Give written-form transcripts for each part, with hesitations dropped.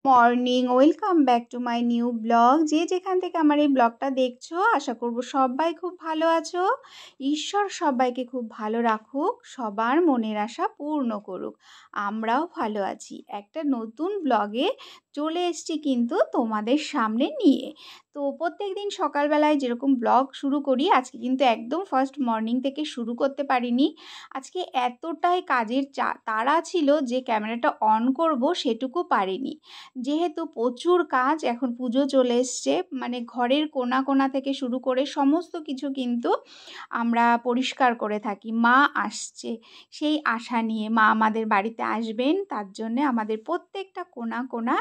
Morning, welcome back to my new blog. যে যেখান থেকে আমার এই ব্লগটা দেখছো, আশা করব সবাই খুব ভালো আছো। ঈশ্বর সবাইকে খুব ভালো রাখুক, সবার মনের আশা পূর্ণ করুক। আমরাও ভালো আছি। একটা নতুন ব্লগে চলে এসেছি কিন্তু তোমাদের সামনে নিয়ে। তো প্রত্যেক দিন সকালবেলায় যেরকম ব্লগ শুরু করি, আজকে কিন্তু একদম ফার্স্ট মর্নিং থেকে শুরু করতে পারিনি। আজকে এতটাই কাজের তাড়া ছিল যে ক্যামেরাটা অন করব সেটুকু পারিনি। যেহেতু প্রচুর কাজ, এখন পুজো চলে এসছে, মানে ঘরের কোণা কোণা থেকে শুরু করে সমস্ত কিছু কিন্তু আমরা পরিষ্কার করে থাকি। মা আসছে, সেই আশা নিয়ে মা আমাদের বাড়িতে আসবেন, তার জন্যে আমাদের প্রত্যেকটা কোণা কোণা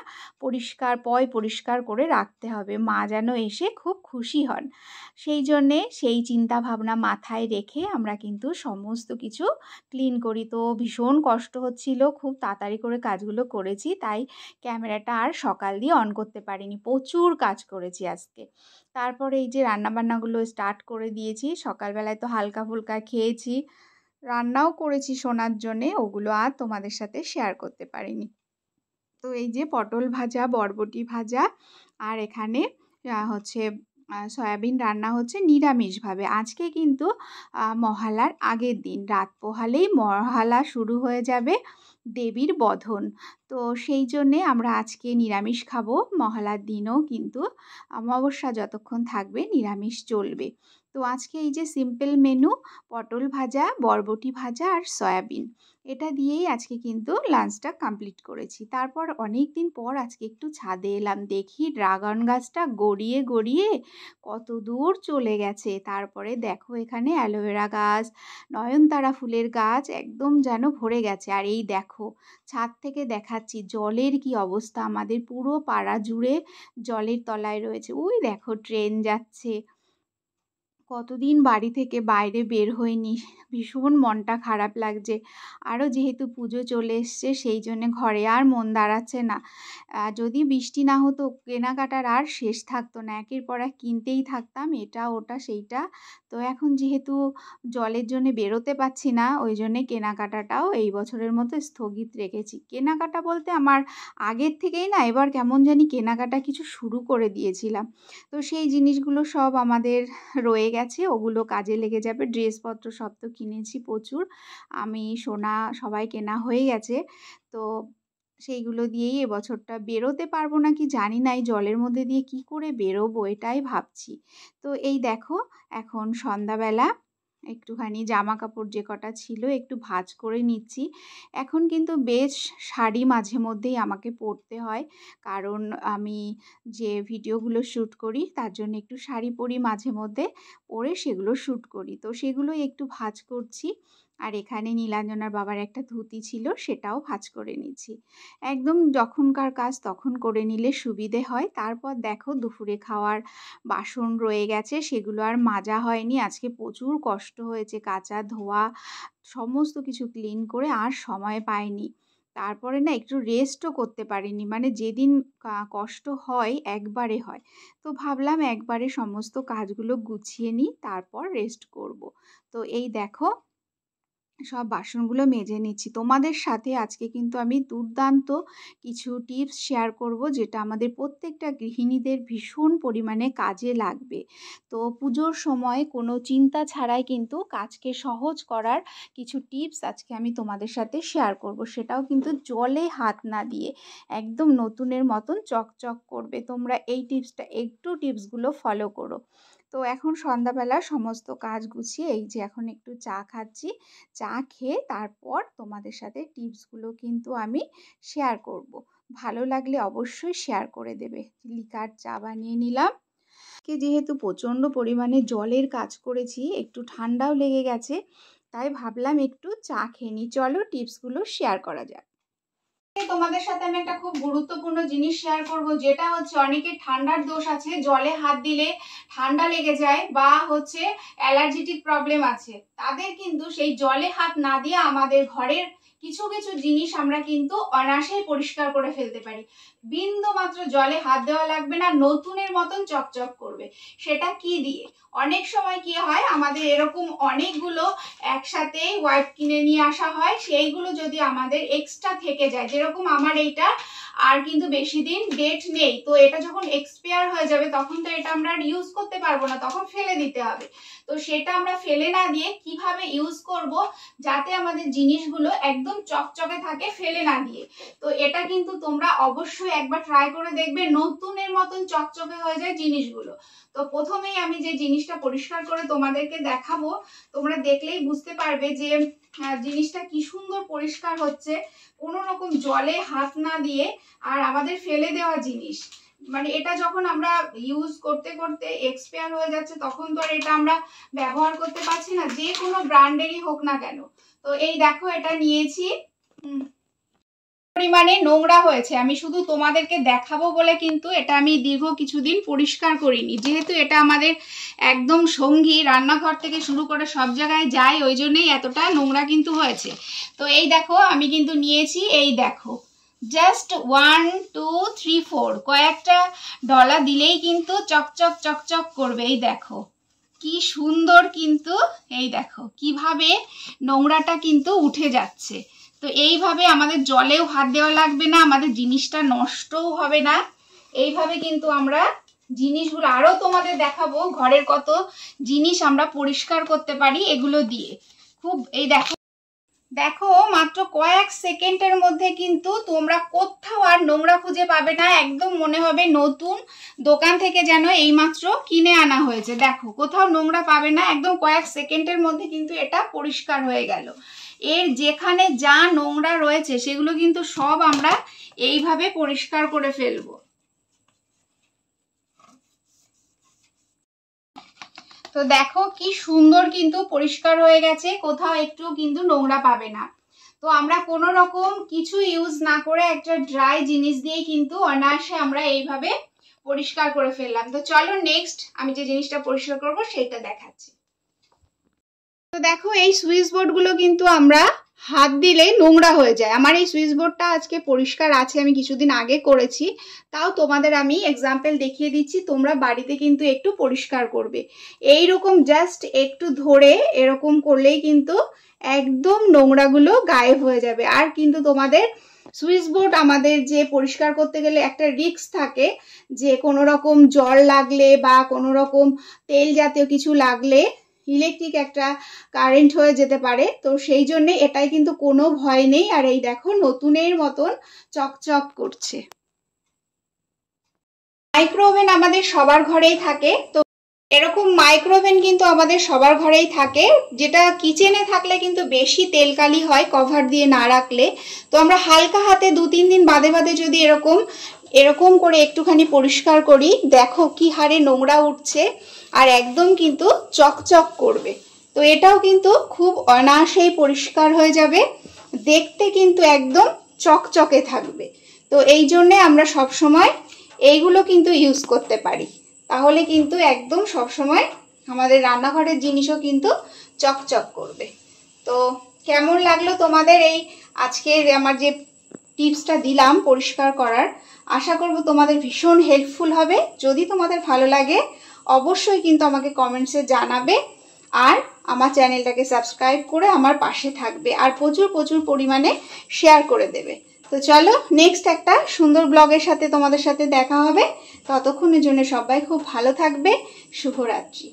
পরিষ্কার করে রাখতে হবে। মা যেন এসে খুব খুশি হন, সেই জন্যে সেই চিন্তা ভাবনা মাথায় রেখে আমরা কিন্তু সমস্ত কিছু ক্লিন করি। তো ভীষণ কষ্ট হচ্ছিল, খুব তাড়াতাড়ি করে কাজগুলো করেছি, তাই ক্যামেরাটা আর সকাল দিয়ে অন করতে পারিনি। প্রচুর কাজ করেছি আজকে। তারপরে এই যে রান্নাবান্নাগুলো স্টার্ট করে দিয়েছি। সকালবেলায় তো হালকা ফুলকা খেয়েছি, রান্নাও করেছি সোনার জন্যে, ওগুলো আর তোমাদের সাথে শেয়ার করতে পারিনি। তো এই যে পটল ভাজা, বরবটি ভাজা, আর এখানে হচ্ছে সয়াবিন রান্না হচ্ছে নিরামিষভাবে। আজকে কিন্তু মহালার আগের দিন, রাত পোহালেই মহালা শুরু হয়ে যাবে, দেবীর বধন। তো সেই জন্যে আমরা আজকে নিরামিষ খাবো। মহালার দিনও কিন্তু অমাবস্যা যতক্ষণ থাকবে নিরামিষ চলবে। তো আজকে এই যে সিম্পল মেনু, পটল ভাজা, বরবটি ভাজা আর সয়াবিন, এটা দিয়েই আজকে কিন্তু লাঞ্চটা কমপ্লিট করেছি। তারপর অনেক দিন পর আজকে একটু ছাদে এলাম, দেখি ড্রাগন গাছটা গড়িয়ে গড়িয়ে কত দূর চলে গেছে। তারপরে দেখো এখানে অ্যালোভেরা গাছ, নয়নতারা ফুলের গাছ একদম যেন ভরে গেছে। আর এই দেখো ছাদ থেকে দেখাচ্ছি জলের কি অবস্থা, আমাদের পুরো পাড়া জুড়ে জলের তলায় রয়েছে। ওই দেখো ট্রেন যাচ্ছে। কতদিন বাড়ি থেকে বাইরে বের হইনি, ভীষণ মনটা খারাপ লাগছে। আরও যেহেতু পুজো চলে এসছে, সেই জন্যে ঘরে আর মন দাঁড়াচ্ছে না। যদি বৃষ্টি না হতো কেনাকাটার আর শেষ থাকতো না, একের পর এক কিনতেই থাকতাম এটা ওটা সেইটা। তো এখন যেহেতু জলের জন্য বেরোতে পারছি না, ওই জন্যে কেনাকাটাটাও এই বছরের মতো স্থগিত রেখেছি। কেনাকাটা বলতে আমার আগের থেকেই না এবার কেমন জানি কেনাকাটা কিছু শুরু করে দিয়েছিলাম। তো সেই জিনিসগুলো সব আমাদের রয়ে গেছে, ওগুলো কাজে লেগে যাবে। ড্রেসপত্র সব তো কিনেছি প্রচুর, আমি সোনা সবাই কেনা হয়ে গেছে। তো সেইগুলো দিয়েই এবছরটা বেরোতে পারবো নাকি জানি না, এই জলের মধ্যে দিয়ে কি করে বেরোবো এটাই ভাবছি। তো এই দেখো এখন সন্ধ্যাবেলা একটুখানি জামা কাপড় যে কটা ছিল একটু ভাঁজ করে নিচ্ছি। এখন কিন্তু বেশ শাড়ি মাঝে মধ্যেই আমাকে পরতে হয়, কারণ আমি যে ভিডিওগুলো শ্যুট করি তার জন্য একটু শাড়ি পরি মাঝে মধ্যে, পরে সেগুলো শ্যুট করি। তো সেগুলোই একটু ভাঁজ করছি। আর এখানে নীলাঞ্জনার বাবার একটা ধুতি ছিল, সেটাও ভাঁজ করে নিচ্ছি। একদম যখনকার কাজ তখন করে নিলে সুবিধে হয়। তারপর দেখো দুপুরে খাওয়ার বাসন রয়ে গেছে, সেগুলো আর মাজা হয়নি। আজকে প্রচুর কষ্ট হয়েছে, কাচা ধোয়া সমস্ত কিছু ক্লিন করে আর সময় পাইনি। তারপরে না একটু রেস্টও করতে পারিনি, মানে যেদিন কষ্ট হয় একবারে হয়। তো ভাবলাম একবারে সমস্ত কাজগুলো গুছিয়ে নিই, তারপর রেস্ট করব। তো এই দেখো সব বাসনগুলো মেজে নিচ্ছি। তোমাদের সাথে আজকে কিন্তু আমি দুর্দান্ত কিছু টিপস শেয়ার করব, যেটা আমাদের প্রত্যেকটা গৃহিণীদের ভীষণ পরিমাণে কাজে লাগবে। তো পুজোর সময় কোনো চিন্তা ছাড়াই কিন্তু কাজকে সহজ করার কিছু টিপস আজকে আমি তোমাদের সাথে শেয়ার করব। সেটাও কিন্তু জলে হাত না দিয়ে একদম নতুনের মতন চকচক করবে। তোমরা এই টিপসগুলো ফলো করো। তো এখন সন্ধ্যাবেলা সমস্ত কাজ গুছিয়ে এই যে এখন একটু চা খাচ্ছি। চা খেয়ে তারপর তোমাদের সাথে টিপসগুলো কিন্তু আমি শেয়ার করব। ভালো লাগলে অবশ্যই শেয়ার করে দেবে। লিকার চা বানিয়ে নিলাম। যেহেতু প্রচণ্ড পরিমাণে জলের কাজ করেছি, একটু ঠান্ডাও লেগে গেছে, তাই ভাবলাম একটু চা খেয়ে নিই। চলো টিপসগুলো শেয়ার করা যাক। তোমাদের সাথে আমি একটা খুব গুরুত্বপূর্ণ জিনিস শেয়ার করব, যেটা হচ্ছে অনেকের ঠান্ডার দোষ আছে, জলে হাত দিলে ঠান্ডা লেগে যায় বা অ্যালার্জিটিক প্রবলেম আছে, তাদের কিন্তু সেই জলে হাত না দিয়ে আমাদের ঘরের কিছু কিছু জিনিস আমরা কিন্তু অনায়াসেই পরিষ্কার করে ফেলতে পারি, বিন্দু মাত্র জলে হাত দেওয়া লাগবে না, নতুনের মতন চকচক করবে। সেটা কি দিয়ে? অনেক সময় কি হয়, আমাদের এরকম অনেকগুলো একসাথে ওয়াইপ কিনে নিয়ে আসা হয়, সেইগুলো যদি আমাদের এক্সট্রা থেকে যায়, যেরকম আমার এইটা আর কিন্তু বেশি দিন ডেট নেই, তো এটা যখন এক্সপায়ার হয়ে যাবে তখন তো এটা আমরা আর ইউজ করতে পারবো না, তখন ফেলে দিতে হবে। তো সেটা আমরা ফেলে না দিয়ে কিভাবে ইউজ করব যাতে আমাদের জিনিসগুলো একদম চকচকে থাকে, ফেলে না দিয়ে। তো এটা কিন্তু তোমরা অবশ্যই একবার ট্রাই করে দেখবে, নতুনের মতন চকচকে হয়ে যায় জিনিসগুলো। তো প্রথমেই আমি যে জিনিসটা পরিষ্কার করে তোমাদেরকে দেখাবো, তোমরা দেখলেই বুঝতে পারবে যে জিনিসটা কি সুন্দর পরিষ্কার হচ্ছে, কোনো রকম জলে হাত না দিয়ে। আর আমাদের ফেলে দেওয়া জিনিস, মানে এটা যখন আমরা ইউজ করতে করতে এক্সপায়ার হয়ে যাচ্ছে, তখন তো আর এটা আমরা ব্যবহার করতে পারছি না, যে কোনো ব্র্যান্ডেরই হোক না কেন। তো এই দেখো, এটা নিয়েছি, পরিমাণে নোংরা হয়েছে, আমি শুধু তোমাদেরকে দেখাবো বলে কিন্তু এটা আমি দীর্ঘ কিছুদিন পরিষ্কার করিনি, যেহেতু এটা আমাদের একদম সঙ্গী, রান্নাঘর থেকে শুরু করে সব জায়গায় যায়, ওই জন্যই এতটা নোংরা কিন্তু হয়েছে। তো এই দেখো, আমি কিন্তু নিয়েছি, এই দেখো, জাস্ট 1 2 3 4 কয়েকটা ডলা দিলেই কিন্তু চকচক চকচক করবে। এই দেখো কি সুন্দর, কিন্তু এই দেখো কিভাবে নোংরাটা কিন্তু উঠে যাচ্ছে। তো এইভাবে আমাদের জলেও হাত দেওয়া লাগবে না, আমাদের জিনিসটা নষ্টও হবে না। এইভাবে কিন্তু আমরা জিনিসগুলো, আরো তোমাদের দেখাবো ঘরের কত জিনিস আমরা পরিষ্কার করতে পারি এগুলো দিয়ে। খুব, এই দেখো দেখো, মাত্র কয়েক সেকেন্ডের মধ্যে কিন্তু তোমরা কোথাও আর নোংরা খুঁজে পাবে না, একদম মনে হবে নতুন, দোকান থেকে যেন এইমাত্র কিনে আনা হয়েছে। দেখো, কোথাও নোংরা পাবে না, একদম কয়েক সেকেন্ডের মধ্যে কিন্তু এটা পরিষ্কার হয়ে গেল। এর যেখানে যা নোংরা রয়েছে সেগুলো কিন্তু সব আমরা এইভাবে পরিষ্কার করে ফেলবো। তো দেখো কি সুন্দর কিন্তু পরিষ্কার হয়ে গেছে, কোথাও একটু কিন্তু নোংরা পাবে না। তো আমরা কোনো রকম কিছু ইউজ না করে একটা ড্রাই জিনিস দিয়ে কিন্তু অনায়াসে আমরা এইভাবে পরিষ্কার করে ফেললাম। তো চলো নেক্সট আমি যে জিনিসটা পরিষ্কার করব সেটা দেখাচ্ছি। তো দেখো, এই সুইচ বোর্ডগুলো কিন্তু আমরা হাত দিলে নোংরা হয়ে যায়। আমার এই সুইচ বোর্ডটা আজকে পরিষ্কার আছে, আমি কিছুদিন আগে করেছি, তাও তোমাদের আমি এক্সাম্পল দেখিয়ে দিচ্ছি, তোমরা বাড়িতে কিন্তু একটু পরিষ্কার করবে। এই রকম জাস্ট একটু ধরে এরকম করলেই কিন্তু একদম নোংরাগুলো গায়েব হয়ে যাবে। আর কিন্তু তোমাদের সুইচ বোর্ড আমাদের যে পরিষ্কার করতে গেলে একটা রিস্ক থাকে, যে কোনো রকম জল লাগলে বা কোনো রকম তেল জাতীয় কিছু লাগলে ইলেকট্রিক একটা কারেন্ট হয়ে যেতে পারে। তো সেই জন্য এটাই কিন্তু কোনো ভয় নেই। আর এই দেখো, নতুনের মতন চকচক করছে। মাইক্রোওভেন আমাদের সবার ঘরেই থাকে, তো এরকম মাইক্রোওভেন কিন্তু আমাদের সবার ঘরেই থাকে, যেটা কিচেনে থাকলে কিন্তু বেশি তেলকালি হয় কভার দিয়ে না রাখলে। তো আমরা হালকা হাতে 2-3 দিন বাদে বাদে যদি এরকম করে একটুখানি পরিষ্কার করি, দেখো কি হারে নোংরা উঠছে আর একদম কিন্তু চকচক করবে। তো এটাও কিন্তু খুব অনায়াসেই পরিষ্কার হয়ে যাবে, দেখতে কিন্তু একদম চকচকে থাকবে। তো এই জন্যে আমরা সব সময় এইগুলো কিন্তু ইউজ করতে পারি, তাহলে কিন্তু একদম সব সময় আমাদের রান্নাঘরের জিনিসও কিন্তু চকচক করবে। তো কেমন লাগলো তোমাদের এই আজকের আমার যে টিপসটা দিলাম পরিষ্কার করার, আশা করব তোমাদের ভীষণ হেল্পফুল হবে। যদি তোমাদের ভালো লাগে অবশ্যই কিন্তু আমাকে কমেন্টসে জানাবে, আর আমার চ্যানেলটাকে সাবস্ক্রাইব করে আমার পাশে থাকবে, আর প্রচুর প্রচুর পরিমাণে শেয়ার করে দেবে। তো চলো নেক্সট একটা সুন্দর ব্লগের সাথে তোমাদের সাথে দেখা হবে। ততক্ষণের জন্য সবাই খুব ভালো থাকবে। শুভরাত্রি।